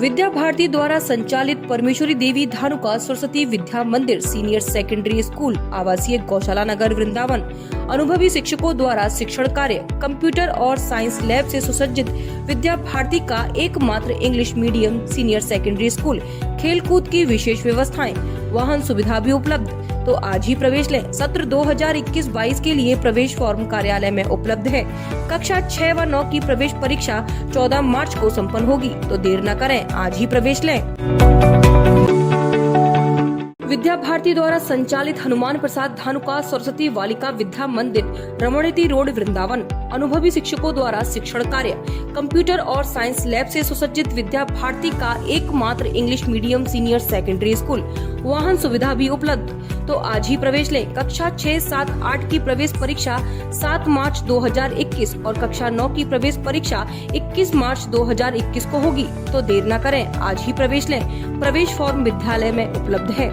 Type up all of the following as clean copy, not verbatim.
विद्या भारती द्वारा संचालित परमेश्वरी देवी धानुका सरस्वती विद्या मंदिर सीनियर सेकेंडरी स्कूल आवासीय गौशाला नगर वृंदावन अनुभवी शिक्षकों द्वारा शिक्षण कार्य, कंप्यूटर और साइंस लैब से सुसज्जित विद्या भारती का एकमात्र English medium senior secondary school, खेलकूद की विशेष व्यवस्थाएं, वाहन सुविधा भी उपलब्ध। तो आज ही प्रवेश लें। सत्र 2021-22 के लिए प्रवेश फॉर्म कार्यालय में उपलब्ध है। कक्षा 6 व 9 की प्रवेश परीक्षा 14 मार्च को संपन्न होगी, तो देर न करें, आज ही प्रवेश लें। विद्या भारती द्वारा संचालित हनुमान प्रसाद धानुका सरस्वती बालिका विद्या मंदिर, रमणीति रोड, वृंदावन अनुभवी शिक्षकों द्वारा शिक्षण कार्य, कंप्यूटर और साइंस लैब से सुसज्जित विद्या भारती का एकमात्र English medium senior secondary school, वाहन सुविधा भी उपलब्ध। तो आज ही प्रवेश लें। कक्षा 6, 7, 8 की प्रवेश परीक्षा 7 मार्च 2021 और कक्षा 9 की प्रवेश परीक्षा 21 मार्च 2021 को होगी, तो देर न करें, आज ही प्रवेश लें। प्रवेश फॉर्म विद्यालय में उपलब्ध है।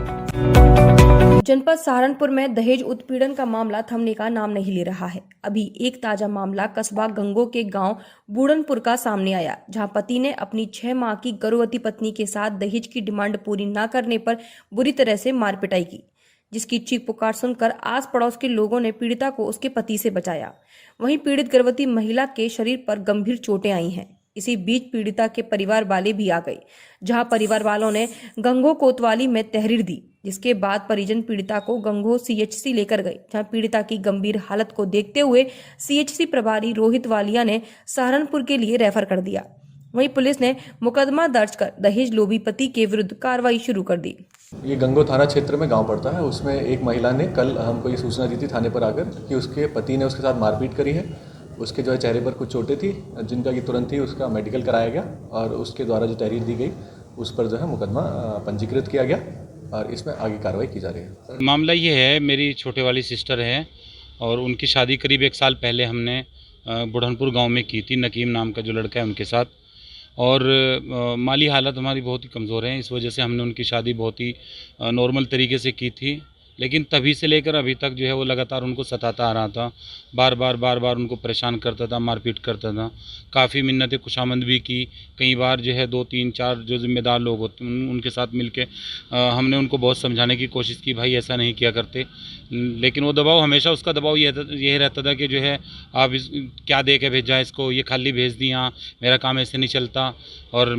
जनपद सहारनपुर में दहेज उत्पीड़न का मामला थमने का नाम नहीं ले रहा है। अभी एक ताजा मामला कस्बा गंगो के गांव बूढ़नपुर का सामने आया, जहां पति ने अपनी 6 माह की गर्भवती पत्नी के साथ दहेज की डिमांड पूरी न करने पर बुरी तरह से मार पिटाई की, जिसकी चीख पुकार सुनकर आस पड़ोस के लोगों ने पीड़िता को उसके पति से बचाया। वहीं पीड़ित गर्भवती महिला के शरीर पर गंभीर चोटें आई हैं। इसी बीच पीड़िता के परिवार वाले भी आ गए, जहां परिवार वालों ने गंगो कोतवाली में तहरीर दी, जिसके बाद परिजन पीड़िता को गंगो सीएचसी लेकर गए, जहां पीड़िता की गंभीर हालत को देखते हुए सीएचसी प्रभारी रोहित वालिया ने सहारनपुर के लिए रेफर कर दिया। वहीं पुलिस ने मुकदमा दर्ज कर दहेज लोभी पति के विरुद्ध कार्रवाई शुरू कर दी। ये गंगो थाना क्षेत्र में गांव पड़ता है। उसमें एक महिला ने कल हमको ये सूचना दी थी थाने पर आकर कि उसके पति ने उसके साथ मारपीट करी है। उसके जो है चेहरे पर कुछ चोटें थी, जिनका कि तुरंत ही उसका मेडिकल कराया गया और उसके द्वारा जो तहरीर दी गई उस पर जो है मुकदमा पंजीकृत किया गया और इसमें आगे कार्रवाई की जा रही है। मामला ये है, मेरी छोटे वाली सिस्टर है और उनकी शादी करीब 1 साल पहले हमने बुढ़नपुर गांव में की थी, नकीम नाम का जो लड़का है उनके साथ। और माली हालत हमारी बहुत ही कमज़ोर है, इस वजह से हमने उनकी शादी बहुत ही नॉर्मल तरीके से की थी। लेकिन तभी से लेकर अभी तक जो है वो लगातार उनको सताता आ रहा था, बार बार उनको परेशान करता था, मारपीट करता था। काफ़ी मिन्नतें खुशामद भी की, कई बार जो है 2, 3, 4 जो जिम्मेदार लोग होते हैं उनके साथ मिलके हमने उनको बहुत समझाने की कोशिश की, भाई ऐसा नहीं किया करते। लेकिन वो दबाव हमेशा उसका दबाव यही रहता था कि जो है आप क्या दे के भेजा इसको, ये खाली भेज दी, यहाँ मेरा काम ऐसे नहीं चलता और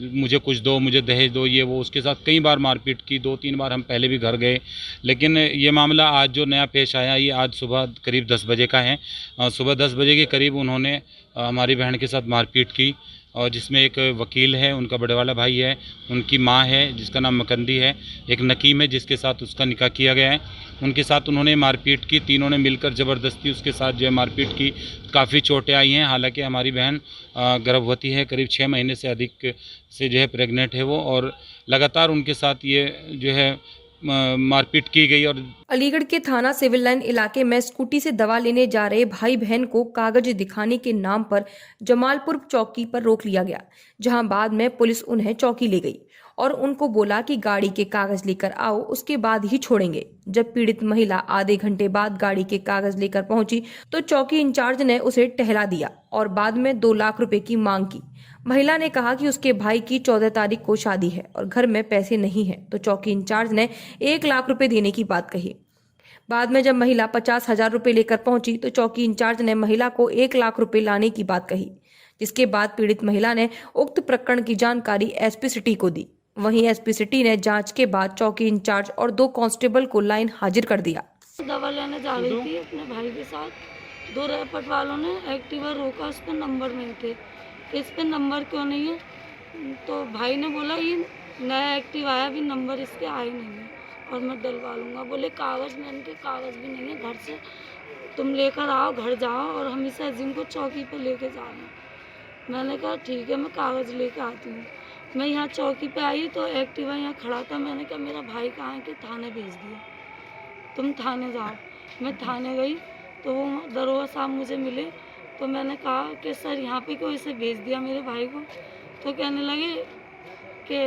मुझे कुछ दो, मुझे दहेज दो, ये वो। उसके साथ कई बार मारपीट की, 2-3 बार हम पहले भी घर गए। लेकिन ये मामला आज जो नया पेश आया, ये आज सुबह करीब 10 बजे का है। सुबह 10 बजे के करीब उन्होंने हमारी बहन के साथ मारपीट की, और जिसमें एक वकील है, उनका बड़े वाला भाई है, उनकी माँ है जिसका नाम मकंदी है, एक नकीम है जिसके साथ उसका निकाह किया गया है, उनके साथ उन्होंने मारपीट की। तीनों ने मिलकर ज़बरदस्ती उसके साथ जो है मारपीट की। काफ़ी चोटें आई हैं। हालांकि हमारी बहन गर्भवती है, करीब 6 महीने से अधिक से जो है प्रेग्नेंट है वो, और लगातार उनके साथ ये जो है मारपीट की गई। और अलीगढ़ के थाना सिविल लाइन इलाके में स्कूटी से दवा लेने जा रहे भाई बहन को कागज दिखाने के नाम पर जमालपुर चौकी पर रोक लिया गया, जहां बाद में पुलिस उन्हें चौकी ले गई और उनको बोला कि गाड़ी के कागज लेकर आओ, उसके बाद ही छोड़ेंगे। जब पीड़ित महिला आधे घंटे बाद गाड़ी के कागज लेकर पहुंची तो चौकी इंचार्ज ने उसे टहला दिया और बाद में 2 लाख रुपए की मांग की। महिला ने कहा कि उसके भाई की 14 तारीख को शादी है और घर में पैसे नहीं है, तो चौकी इंचार्ज ने 1 लाख रुपए देने की बात कही। बाद में जब महिला 50,000 रुपए लेकर पहुंची तो चौकी इंचार्ज ने महिला को 1 लाख रुपए लाने की बात कही, जिसके बाद पीड़ित महिला ने उक्त प्रकरण की जानकारी एसपी सिटी को दी। वहीं एसपी सिटी ने जांच के बाद चौकी इंचार्ज और 2 कांस्टेबल को लाइन हाजिर कर दिया। दवा लेने जा रही थी अपने भाई के साथ, 2 रैपट वालों ने एक्टिवा रोका, उस पर नंबर नहीं थे। इस पे नंबर क्यों नहीं है, तो भाई ने बोला ये नया एक्टिव आया, भी नंबर इसके आए नहीं है और मैं डलवा लूँगा। बोले कागज़, मैंने के कागज़ भी नहीं है, घर से तुम लेकर आओ, घर जाओ, और हम इस अजीम को चौकी पे लेके जा रहे हैं। मैंने कहा ठीक है, मैं कागज़ लेके आती हूँ। मैं यहाँ चौकी पे आई तो एक्टिवा यहाँ खड़ा था। मैंने कहा मेरा भाई कहाँ है, कि थाने भेज दिया, तुम थाने जाओ। मैं थाने गई तो वो दरोगा साहब मुझे मिले, तो मैंने कहा कि सर यहाँ पे क्यों इसे भेज दिया मेरे भाई को। तो कहने लगे कि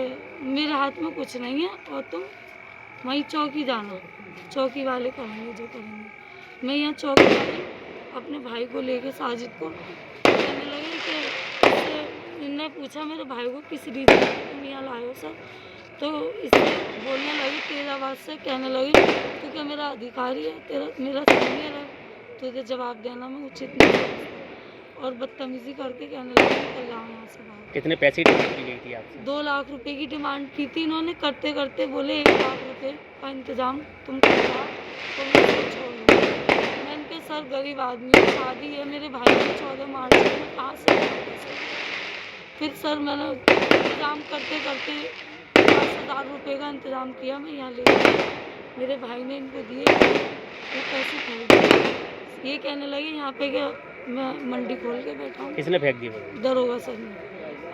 मेरे हाथ में कुछ नहीं है और तुम वहीं चौकी जाना, चौकी वाले करेंगे जो करेंगे। मैं यहाँ चौकी वाले अपने भाई को लेके साजिद को कहने लगे कि इनने पूछा मेरे भाई को किस रीज़न से तुम यहाँ लाए हो सर, तो इसे बोलने लगी तेज आवाज़ से, कहने लगी तू क्या मेरा अधिकारी है, तेरा मेरा सीनियर है, तुझे जवाब देना मैं उचित नहीं समझती। और बदतमीज़ी करके कहने लगी निकल जाओ यहाँ से बाहर। कितने पैसे की डिमांड की गई थी आपसे? 2 लाख रुपए की डिमांड की थी इन्होंने, करते करते बोले 1 लाख रुपए का इंतज़ाम तुम करवा तो मैं इसको छोड़ दूँगी। मैं इनके सर गरीब आदमी हूँ, शादी है मेरे भाई की 14 मार्च को, मैं कहाँ से दूँ पैसे? फिर सर मैंने इंतज़ाम करते करते 50,000 रुपये का इंतज़ाम किया, मैं यहाँ ले गई। मेरे भाई ने इनको दिए, वो पैसे फेंक दिए। ये कहने लगे यहाँ पे क्या मैं मंडी खोल के बैठा हूँ, किसने फेंक दिए वो? दरोगा सर ने।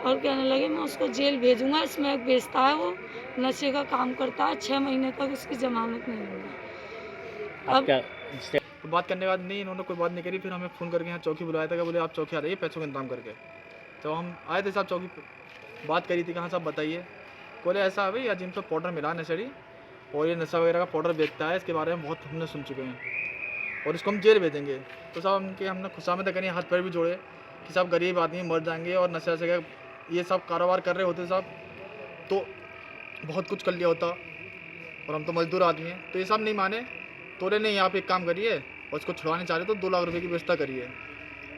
और कहने लगे मैं उसको जेल भेजूंगा, स्मैक बेचता है, वो नशे का काम करता है, 6 महीने तक उसकी जमानत नहीं होगी। आप क्या तो बात करने के बाद नहीं, इन्होंने कोई बात नहीं करी। फिर हमें फ़ोन करके यहाँ चौकी बुलाया था कि बोले आप चौकी आ रही है पैसों का इंतजाम करके। तो हम आए थे साहब चौकी पे, बात करी थी कहाँ साहब बताइए। बोले ऐसा है भाई या जिन पर पाउडर मिला नशेड़ी और ये नशा वगैरह का पाउडर बेचता है, इसके बारे में बहुत हमने सुन चुके हैं और इसको हम जेल भेजेंगे। तो साहब हमने खुशामद करी, हाथ पैर भी जोड़े कि साहब गरीब आदमी मर जाएंगे और नशा से ये सब कारोबार कर रहे होते साहब तो बहुत कुछ कर लिया होता, और हम तो मजदूर आदमी हैं। तो ये सब नहीं माने, तोरे नहीं आप एक काम करिए और इसको छुड़वाने चाह रहे तो 2 लाख रुपए की व्यवस्था करिए।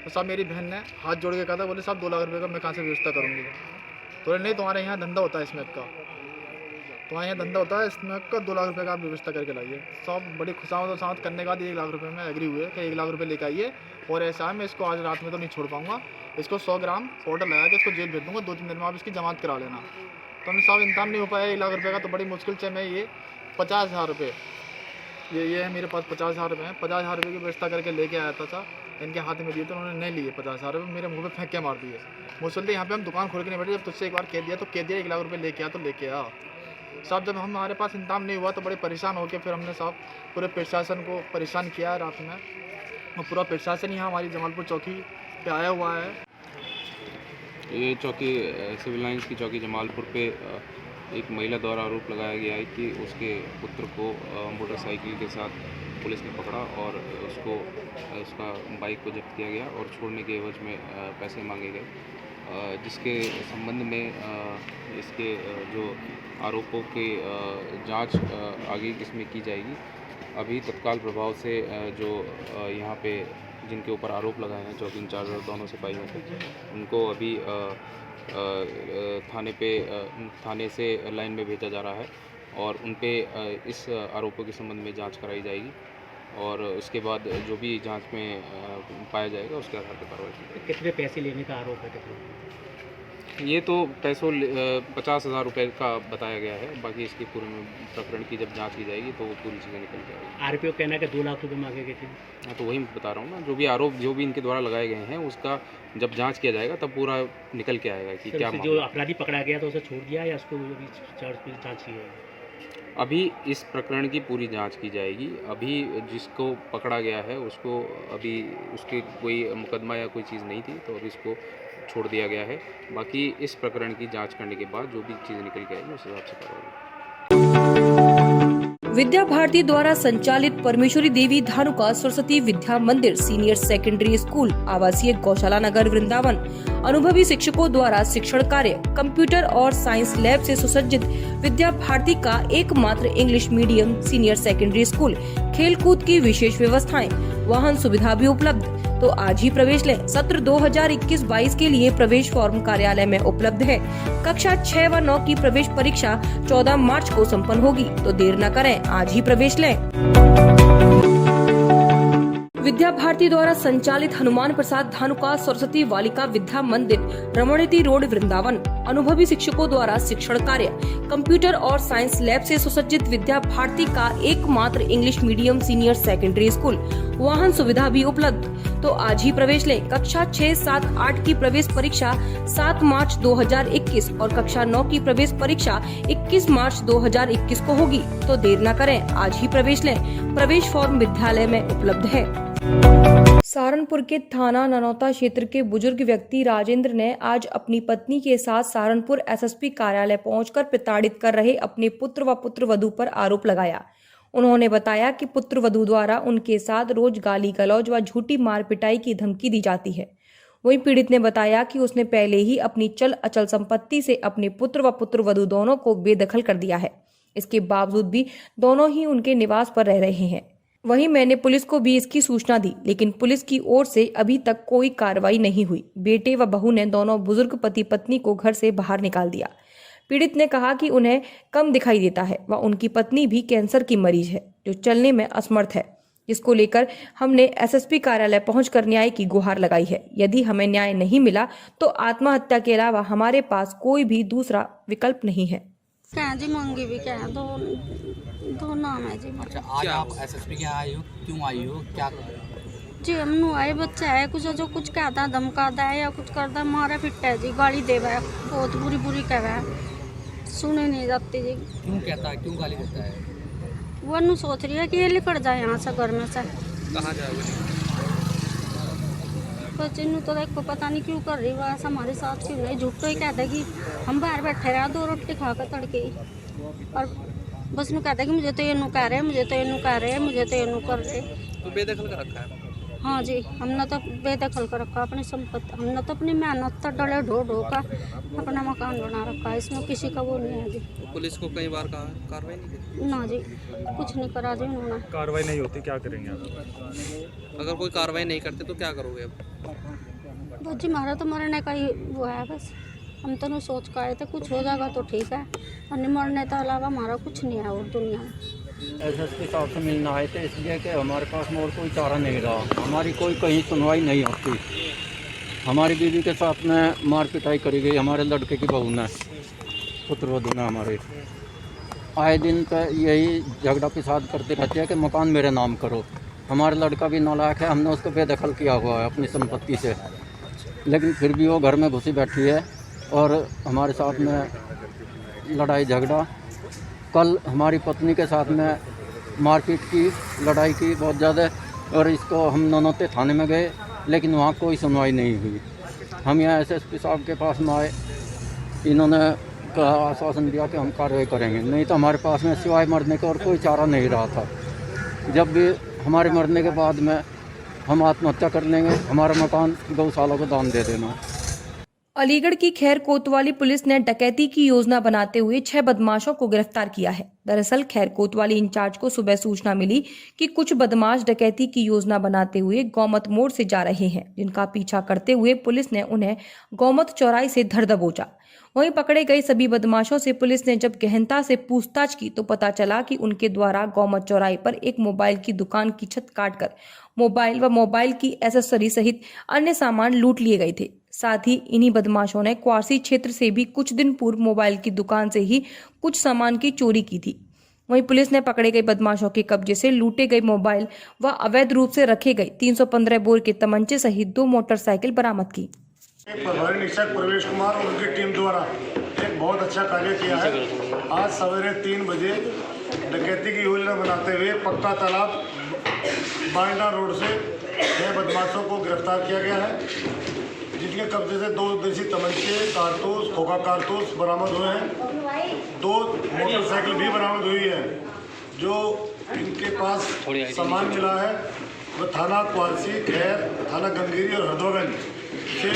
तो साहब मेरी बहन ने हाथ जोड़ के कहा था, बोले साहब 2 लाख रुपए का मैं कहाँ से व्यवस्था करूँगी? तो नहीं, तुम्हारे यहाँ धंधा होता है स्मैक का, तुम्हारे यहाँ धंधा होता है स्मैक का, 2 लाख रुपए का आप व्यवस्था करके लाइए। साहब बड़ी खुशामद और सामत करने के बाद 1 लाख रुपए में एग्री हुए कि 1 लाख रुपए लेके आइए। और ऐसा है मैं इसको आज रात में तो नहीं छोड़ पाऊँगा, इसको 100 ग्राम पाउडर लगा के इसको जेल भेज दूँगा, 2-3 दिन में आप इसकी जमानत करा लेना। तो हमने साहब इंतजाम नहीं हो पाया 1 लाख रुपये का, तो बड़ी मुश्किल से मैं ये 50,000 रुपये ये है मेरे पास 50,000 रुपये हैं, 50,000 रुपये की व्यवस्था करके लेके आया था साहब। इनके हाथ में दिए तो उन्होंने नहीं लिए 50,000 रुपये, मेरे मुँह पे फेंक के मार दिए। मुझसे यहाँ पे हम दुकान खोल के नहीं बैठे, जब तुझसे एक बार कह दिया तो कह दिया 1 लाख रुपये लेके आ तो लेके आ। साहब जब हमारे पास इंतजाम नहीं हुआ तो बड़े परेशान हो गए। फिर हमने साहब पूरे प्रशासन को परेशान किया रात में, और पूरा प्रशासन यहाँ हमारी जमालपुर चौकी पे आया हुआ है। ये चौकी सिविल लाइंस की चौकी जमालपुर पे एक महिला द्वारा आरोप लगाया गया है कि उसके पुत्र को मोटरसाइकिल के साथ पुलिस ने पकड़ा और उसका बाइक को जब्त किया गया और छोड़ने के एवज में पैसे मांगे गए, जिसके संबंध में इसके जो आरोपों की जांच आगे इसमें की जाएगी। अभी तत्काल प्रभाव से जो यहाँ पे जिनके ऊपर आरोप लगाए हैं चौकी इंचार्ज और दोनों सिपाहियों को, उनको अभी थाने से लाइन में भेजा जा रहा है और उन पे इस आरोपों के संबंध में जांच कराई जाएगी और उसके बाद जो भी जांच में पाया जाएगा उसके आधार पर कार्रवाई की जाएगी। कितने पैसे लेने का आरोप है? कितने? ये तो 50,000 रुपये का बताया गया है, बाकी इसकी पूरी प्रकरण की जब जांच की जाएगी तो वो पूरी चीज़ें निकल के आएगी। आरोपियों का कहना है कि 2 लाख रुपये मांगे गए थे। हाँ, तो वही बता रहा हूँ ना, जो भी आरोप जो भी इनके द्वारा लगाए गए हैं उसका जब जांच किया जाएगा तब पूरा निकल के आएगा कि क्या जो अपराधी पकड़ा गया तो उसे छोड़ दिया या उसको जाँच की जाएगी? अभी इस प्रकरण की पूरी जांच की जाएगी। अभी जिसको पकड़ा गया है उसको अभी उसके कोई मुकदमा या कोई चीज़ नहीं थी तो अभी इसको छोड़ दिया गया है। बाकी इस प्रकरण की जांच करने के बाद जो भी चीज़ें निकल के आएगी उस हिसाब से कार्रवाई। विद्या भारती द्वारा संचालित परमेश्वरी देवी धानुका सरस्वती विद्या मंदिर सीनियर सेकेंडरी स्कूल आवासीय गौशाला नगर वृंदावन अनुभवी शिक्षकों द्वारा शिक्षण कार्य, कंप्यूटर और साइंस लैब से सुसज्जित विद्या भारती का एकमात्र English medium senior secondary school, खेलकूद की विशेष व्यवस्थाएं, वाहन सुविधा भी उपलब्ध। तो आज ही प्रवेश लें। सत्र 2021-22 के लिए प्रवेश फॉर्म कार्यालय में उपलब्ध है। कक्षा 6 व 9 की प्रवेश परीक्षा 14 मार्च को संपन्न होगी, तो देर न करें, आज ही प्रवेश लें। विद्या भारती द्वारा संचालित हनुमान प्रसाद धानुका सरस्वती बालिका विद्या मंदिर रमणीति रोड वृंदावन अनुभवी शिक्षकों द्वारा शिक्षण कार्य, कंप्यूटर और साइंस लैब से सुसज्जित विद्या भारती का एकमात्र English medium senior secondary school, वाहन सुविधा भी उपलब्ध। तो आज ही प्रवेश लें। कक्षा 6, 7, 8 की प्रवेश परीक्षा 7 मार्च 2021 और कक्षा 9 की प्रवेश परीक्षा 21 मार्च 2021 को होगी, तो देर न करें, आज ही प्रवेश लें। प्रवेश फॉर्म विद्यालय में उपलब्ध है। सहारनपुर के थाना ननौता क्षेत्र के बुजुर्ग व्यक्ति राजेंद्र ने आज अपनी पत्नी के साथ सहारनपुर एसएसपी कार्यालय पहुंचकर प्रताड़ित कर रहे अपने पुत्र व पुत्रवधू पर आरोप लगाया। उन्होंने बताया कि पुत्रवधू द्वारा उनके साथ रोज गाली गलौज व झूठी मार पिटाई की धमकी दी जाती है। वहीं पीड़ित ने बताया कि उसने पहले ही अपनी चल अचल संपत्ति से अपने पुत्र व पुत्रवधू दोनों को बेदखल कर दिया है। इसके बावजूद भी दोनों ही उनके निवास पर रह रहे हैं। वहीं मैंने पुलिस को भी इसकी सूचना दी, लेकिन पुलिस की ओर से अभी तक कोई कार्रवाई नहीं हुई। बेटे व बहू ने दोनों बुजुर्ग पति पत्नी को घर से बाहर निकाल दिया। पीड़ित ने कहा कि उन्हें कम दिखाई देता है व उनकी पत्नी भी कैंसर की मरीज है जो चलने में असमर्थ है, जिसको लेकर हमने एसएसपी कार्यालय पहुंचकर न्याय की गुहार लगाई है। यदि हमें न्याय नहीं मिला तो आत्महत्या के अलावा हमारे पास कोई भी दूसरा विकल्प नहीं है। क्या जी मंगी भी क्या दो नाम है जी। अच्छा, आज आप एसएसपी के आए हो, क्यों आई हो, क्या जी हम आए बच्चा है कुछ जो कुछ कहता धमकाता है या कुछ करता मारा फिट है जी, गाली देवा है, बहुत बुरी कह रहा है, सुने नहीं जाती जी। क्यों कहता है, क्यों गाली देता है? वो नु सोच रही है कि ये निकल जाए यहाँ से घर में से। कहाँ जाओगे? तो चिन्नू तो देखो पता नहीं क्यों कर रही, वो ऐसा हमारे साथ क्यों नहीं, झूठ तो ही कहता है कि हम बाहर बैठे रहे 2 रोटी खा कर तड़के ही, और बस नु कहता है कि मुझे तो ये नु कह रहे हैं, मुझे तो ये नु कह रहे हैं, मुझे तो ये नु कर रहे। तो बेदखल कर रखा है? हाँ जी, हमने तो बेदखल कर रखा अपनी संपत्ति, हमने तो अपनी मेहनत तो डले ढो का अपना मकान बना रखा है, इसमें किसी का वो नहीं है जी। तो पुलिस को कई बार कहा, कार्रवाई नहीं की? ना जी, कुछ नहीं करा जी उन्होंने। कार्रवाई नहीं होती क्या करेंगे आप? अगर कोई कार्रवाई नहीं करते तो क्या करोगे अब? बस जी हमारा तो मरने का ही वो है, बस हम तो नहीं सोच कर आए थे, कुछ हो जाएगा तो ठीक है, और नहीं मरने के अलावा हमारा कुछ नहीं है और दुनिया में। एसएसपी साहब से मिलना आए थे इसलिए कि हमारे पास में और कोई चारा नहीं रहा, हमारी कोई कहीं सुनवाई नहीं होती। हमारी बीवी के साथ में मार पिटाई करी गई, हमारे लड़के की बहू ने, पुत्रवधू ने हमारे। आए दिन पे यही झगड़ा पिसाद करते रहते हैं कि मकान मेरे नाम करो। हमारा लड़का भी नालायक है, हमने उसको बेदखल किया हुआ है अपनी संपत्ति से, लेकिन फिर भी वो घर में घुसी बैठी है और हमारे साथ में लड़ाई झगड़ा। कल हमारी पत्नी के साथ में मारपीट की, लड़ाई की बहुत ज़्यादा, और इसको हम नौनौते थाने में गए, लेकिन वहाँ कोई सुनवाई नहीं हुई। हम यहाँ एसएसपी साहब के पास में आए, इन्होंने कहा, आश्वासन दिया कि हम कार्रवाई करेंगे, नहीं तो हमारे पास में सिवाय मरने का और कोई चारा नहीं रहा था। जब भी हमारे मरने के बाद में हम आत्महत्या कर लेंगे, हमारा मकान गौशाला को दान दे देना। अलीगढ़ की खैर कोतवाली पुलिस ने डकैती की योजना बनाते हुए 6 बदमाशों को गिरफ्तार किया है। दरअसल खैर कोतवाली इंचार्ज को सुबह सूचना मिली कि कुछ बदमाश डकैती की योजना बनाते हुए गौमत मोड़ से जा रहे हैं, जिनका पीछा करते हुए पुलिस ने उन्हें गौमत चौराहे से धर दबोचा। वहीं पकड़े गए सभी बदमाशों से पुलिस ने जब गहनता से पूछताछ की तो पता चला कि उनके द्वारा गौमत चौराहे पर एक मोबाइल की दुकान की छत काटकर मोबाइल व मोबाइल की एसेसरी सहित अन्य सामान लूट लिए गए थे। साथ ही इन्हीं बदमाशों ने क्वासी क्षेत्र से भी कुछ दिन पूर्व मोबाइल की दुकान से ही कुछ सामान की चोरी की थी। वहीं पुलिस ने पकड़े गए बदमाशों के कब्जे से लूटे गए मोबाइल व अवैध रूप से रखे गए 315 बोर के तमंचे सहित 2 मोटरसाइकिल बरामद की। प्रभारी निरीक्षक प्रवेश कुमार और उनकी टीम द्वारा एक बहुत अच्छा कार्य किया है। आज सवेरे 3 बजे डकैती की योजना बनाते हुए पक्का तालाब बांडा रोड से 6 बदमाशों को गिरफ्तार किया गया है, जिनके कब्जे से 2 देसी तमंचे, कारतूस, खोखा कारतूस बरामद हुए हैं। 2 मोटरसाइकिल भी बरामद हुई है। जो इनके पास सामान मिला है वह थाना क्वासी, खैर, थाना गंगेरी और हरदोगंज से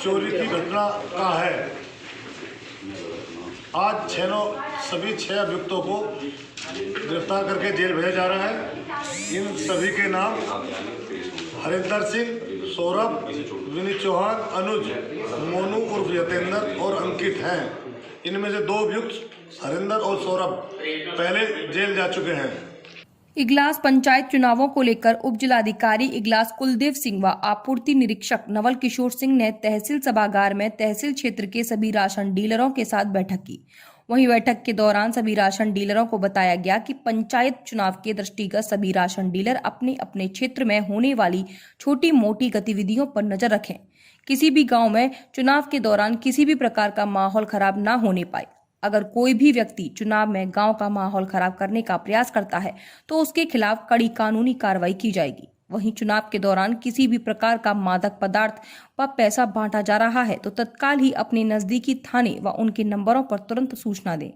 चोरी की घटना का है। आज सभी 6 अभियुक्तों को गिरफ्तार करके जेल भेजा जा रहा है। इन सभी के नाम हरिंदर सिंह, सौरभ, विनीत चौहान, अनुज, मोनू उर्फ यतेंद्र और अंकित हैं। इनमें से 2 अभियुक्त हरिंदर और सौरभ पहले जेल जा चुके हैं। इगलास पंचायत चुनावों को लेकर उप जिलाधिकारी इगलास कुलदेव सिंह व आपूर्ति निरीक्षक नवल किशोर सिंह ने तहसील सभागार में तहसील क्षेत्र के सभी राशन डीलरों के साथ बैठक की। वहीं बैठक के दौरान सभी राशन डीलरों को बताया गया कि पंचायत चुनाव के दृष्टिगत सभी राशन डीलर अपने अपने क्षेत्र में होने वाली छोटी मोटी गतिविधियों पर नजर रखें। किसी भी गांव में चुनाव के दौरान किसी भी प्रकार का माहौल खराब न होने पाए। अगर कोई भी व्यक्ति चुनाव में गांव का माहौल खराब करने का प्रयास करता है तो उसके खिलाफ कड़ी कानूनी कार्रवाई की जाएगी। वहीं चुनाव के दौरान किसी भी प्रकार का मादक पदार्थ व पैसा बांटा जा रहा है तो तत्काल ही अपने नजदीकी थाने व उनके नंबरों पर तुरंत सूचना दें।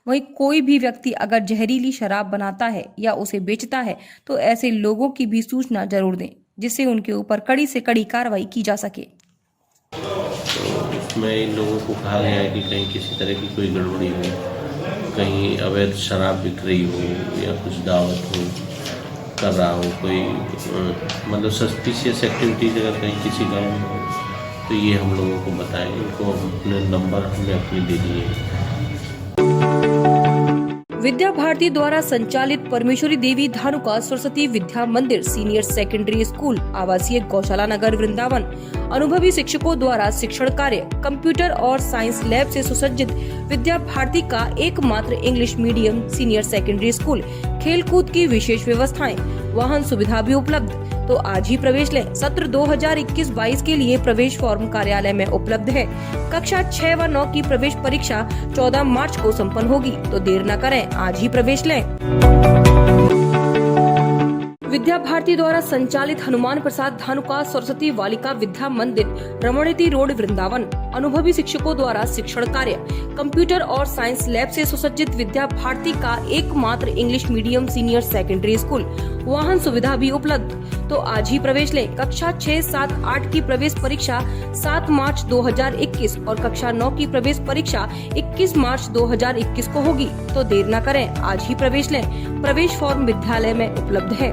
वहीं कोई भी व्यक्ति अगर जहरीली शराब बनाता है या उसे बेचता है तो ऐसे लोगों की भी सूचना जरूर दें। जिससे उनके ऊपर कड़ी से कड़ी कार्रवाई की जा सके। उसमें इन लोगों को कहा गया है कि कहीं किसी तरह की कोई गड़बड़ी हो, कहीं अवैध शराब बिक रही हो या कुछ दावत हो कर रहा हो, कोई मतलब सस्पिशियस एक्टिविटीज अगर कहीं किसी गांव में हो तो ये हम लोगों को बताएं। इनको अपने नंबर हमने अपने दे दिए। विद्या भारती द्वारा संचालित परमेश्वरी देवी धानुका सरस्वती विद्या मंदिर सीनियर सेकेंडरी स्कूल आवासीय गौशाला नगर वृंदावन अनुभवी शिक्षकों द्वारा शिक्षण कार्य, कंप्यूटर और साइंस लैब से सुसज्जित विद्या भारती का एकमात्र English medium senior secondary school, खेलकूद की विशेष व्यवस्थाएं, वाहन सुविधा भी उपलब्ध। तो आज ही प्रवेश लें। सत्र 2021-22 के लिए प्रवेश फॉर्म कार्यालय में उपलब्ध है। कक्षा 6 व 9 की प्रवेश परीक्षा 14 मार्च को संपन्न होगी, तो देर न करें, आज ही प्रवेश लें। विद्या भारती द्वारा संचालित हनुमान प्रसाद धानुका सरस्वती बालिका विद्या मंदिर रमणीति रोड वृंदावन अनुभवी शिक्षकों द्वारा शिक्षण कार्य, कंप्यूटर और साइंस लैब से सुसज्जित विद्या भारती का एकमात्र English medium senior secondary school, वाहन सुविधा भी उपलब्ध। तो आज ही प्रवेश लें। कक्षा 6, 7, 8 की प्रवेश परीक्षा 7 मार्च 2021 और कक्षा 9 की प्रवेश परीक्षा 21 मार्च 2021 को होगी, तो देर न करें, आज ही प्रवेश लें। प्रवेश फॉर्म विद्यालय में उपलब्ध है।